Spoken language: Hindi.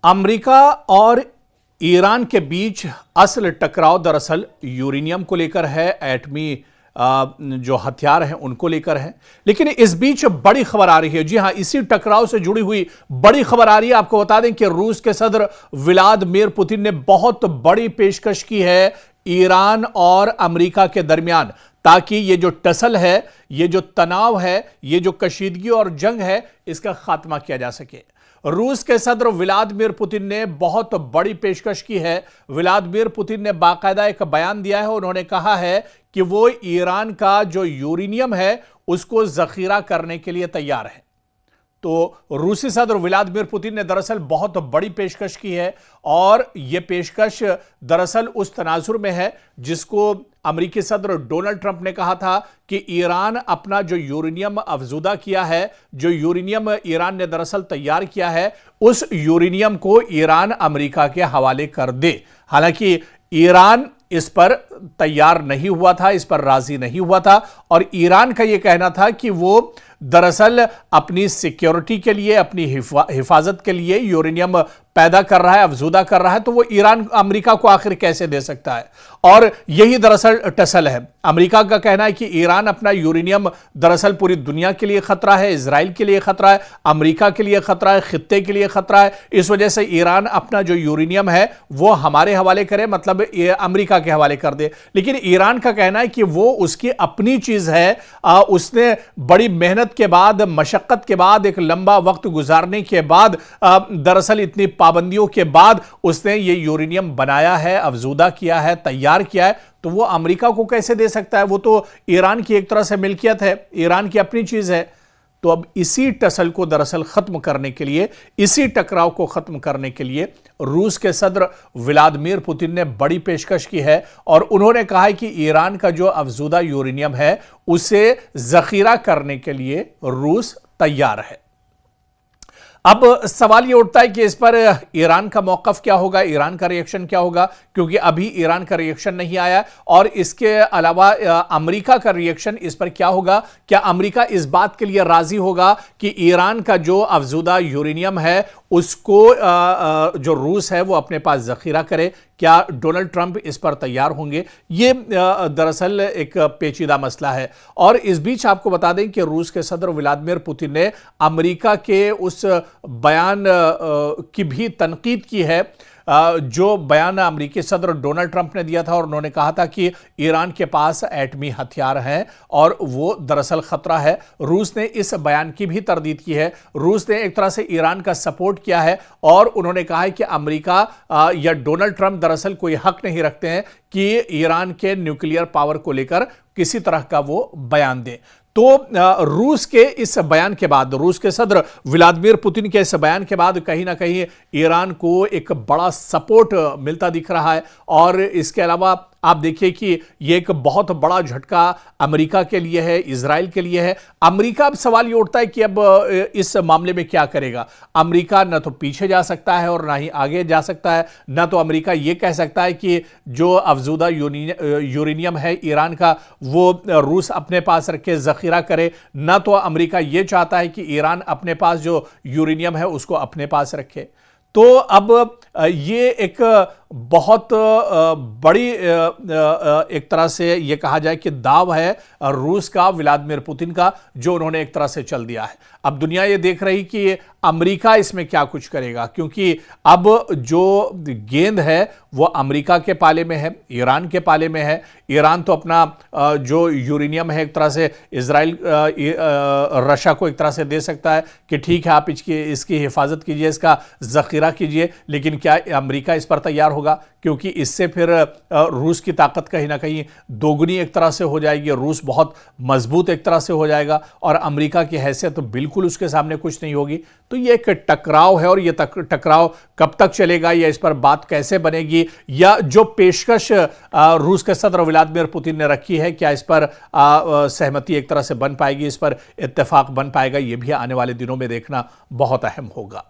अमेरिका और ईरान के बीच असल टकराव दरअसल यूरेनियम को लेकर है, एटमी जो हथियार हैं उनको लेकर है। लेकिन इस बीच बड़ी खबर आ रही है, जी हां, इसी टकराव से जुड़ी हुई बड़ी खबर आ रही है। आपको बता दें कि रूस के सदर व्लादिमीर पुतिन ने बहुत बड़ी पेशकश की है ईरान और अमेरिका के दरमियान, ताकि ये जो टसल है, ये जो तनाव है, ये जो कशीदगी और जंग है, इसका खात्मा किया जा सके। रूस के सदर व्लादिमीर पुतिन ने बहुत बड़ी पेशकश की है। व्लादिमीर पुतिन ने बाकायदा एक बयान दिया है। उन्होंने कहा है कि वो ईरान का जो यूरेनियम है उसको जखीरा करने के लिए तैयार है। तो रूसी सदर व्लादिमीर पुतिन ने दरअसल बहुत बड़ी पेशकश की है, और यह पेशकश दरअसल उस तनाजुर में है जिसको अमेरिकी सदर डोनाल्ड ट्रंप ने कहा था कि ईरान अपना जो यूरेनियम अफजूदा किया है, जो यूरेनियम ईरान ने दरअसल तैयार किया है, उस यूरेनियम को ईरान अमेरिका के हवाले कर दे। हालांकि ईरान इस पर तैयार नहीं हुआ था, इस पर राजी नहीं हुआ था, और ईरान का यह कहना था कि वो दरअसल अपनी सिक्योरिटी के लिए, अपनी हिफाजत के लिए यूरेनियम पैदा कर रहा है, अफजूदा कर रहा है, तो वो ईरान अमेरिका को आखिर कैसे दे सकता है। और यही दरअसल टसल है। अमेरिका का कहना है कि ईरान अपना यूरेनियम दरअसल पूरी दुनिया के लिए खतरा है, इजराइल के लिए खतरा है, अमेरिका के लिए खतरा है, खित्ते के लिए खतरा है। इस वजह से ईरान अपना जो यूरेनियम है वो हमारे हवाले करे, मतलब अमेरिका के हवाले कर दे। लेकिन ईरान का कहना है कि वो उसकी अपनी चीज है। उसने बड़ी मेहनत के बाद, मशक्कत के बाद, एक लंबा वक्त गुजारने के बाद, दरअसल इतनी पाबंदियों के बाद उसने ये यूरेनियम बनाया है, अफजूदा किया है, तैयार किया है, तो वो अमेरिका को कैसे दे सकता है? वो तो ईरान की एक तरह से मिल्कियत है, ईरान की अपनी चीज है। तो अब इसी टसल को दरअसल खत्म करने के लिए, इसी टकराव को खत्म करने के लिए रूस के सदर व्लादिमीर पुतिन ने बड़ी पेशकश की है, और उन्होंने कहा है कि ईरान का जो अफजूदा यूरेनियम है उसे जखीरा करने के लिए रूस तैयार है। अब सवाल ये उठता है कि इस पर ईरान का मौकफ क्या होगा, ईरान का रिएक्शन क्या होगा, क्योंकि अभी ईरान का रिएक्शन नहीं आया। और इसके अलावा अमेरिका का रिएक्शन इस पर क्या होगा? क्या अमेरिका इस बात के लिए राजी होगा कि ईरान का जो अफजूदा यूरेनियम है उसको जो रूस है वो अपने पास जखीरा करे? क्या डोनाल्ड ट्रंप इस पर तैयार होंगे? ये दरअसल एक पेचीदा मसला है। और इस बीच आपको बता दें कि रूस के सदर व्लादिमीर पुतिन ने अमेरिका के उस बयान की भी तनकीद की है जो बयान अमेरिकी सदर डोनाल्ड ट्रंप ने दिया था, और उन्होंने कहा था कि ईरान के पास एटमी हथियार हैं और वो दरअसल खतरा है। रूस ने इस बयान की भी तरदीद की है। रूस ने एक तरह से ईरान का सपोर्ट किया है, और उन्होंने कहा है कि अमेरिका या डोनाल्ड ट्रंप दरअसल कोई हक नहीं रखते हैं कि ईरान के न्यूक्लियर पावर को लेकर किसी तरह का वो बयान दें। तो रूस के इस बयान के बाद, रूस के सदर व्लादिमीर पुतिन के इस बयान के बाद कहीं ना कहीं ईरान को एक बड़ा सपोर्ट मिलता दिख रहा है। और इसके अलावा आप देखिए कि यह एक बहुत बड़ा झटका अमेरिका के लिए है, इजराइल के लिए है। अमेरिका, अब सवाल ये उठता है कि अब इस मामले में क्या करेगा। अमेरिका न तो पीछे जा सकता है और ना ही आगे जा सकता है। न तो अमेरिका ये कह सकता है कि जो अफजूदा यूरेनियम है ईरान का वो रूस अपने पास रखे, जखीरा करे। न तो अमेरिका ये चाहता है कि ईरान अपने पास जो यूरेनियम है उसको अपने पास रखे। तो अब ये एक बहुत बड़ी एक तरह से ये कहा जाए कि दाव है रूस का, व्लादिमीर पुतिन का, जो उन्होंने एक तरह से चल दिया है। अब दुनिया ये देख रही कि अमेरिका इसमें क्या कुछ करेगा, क्योंकि अब जो गेंद है वो अमेरिका के पाले में है, ईरान के पाले में है। ईरान तो अपना जो यूरेनियम है एक तरह से इजराइल, रशिया को एक तरह से दे सकता है कि ठीक है आप इसकी हिफाजत कीजिए, इसका जखीरा कीजिए। लेकिन क्या अमेरिका इस पर तैयार होगा? क्योंकि इससे फिर रूस की ताकत कहीं ना कहीं दोगुनी एक तरह से हो जाएगी। रूस बहुत मजबूत एक तरह से हो जाएगा, और अमेरिका की हैसियत तो बिल्कुल उसके सामने कुछ नहीं होगी। तो ये एक टकराव है, और ये टकराव कब तक चलेगा, या इस पर बात कैसे बनेगी, या जो पेशकश रूस के सदर व्लादिमीर पुतिन ने रखी है, क्या इस पर सहमति एक तरह से बन पाएगी, इस पर इत्तेफाक बन पाएगा? ये भी आने वाले दिनों में देखना बहुत अहम होगा।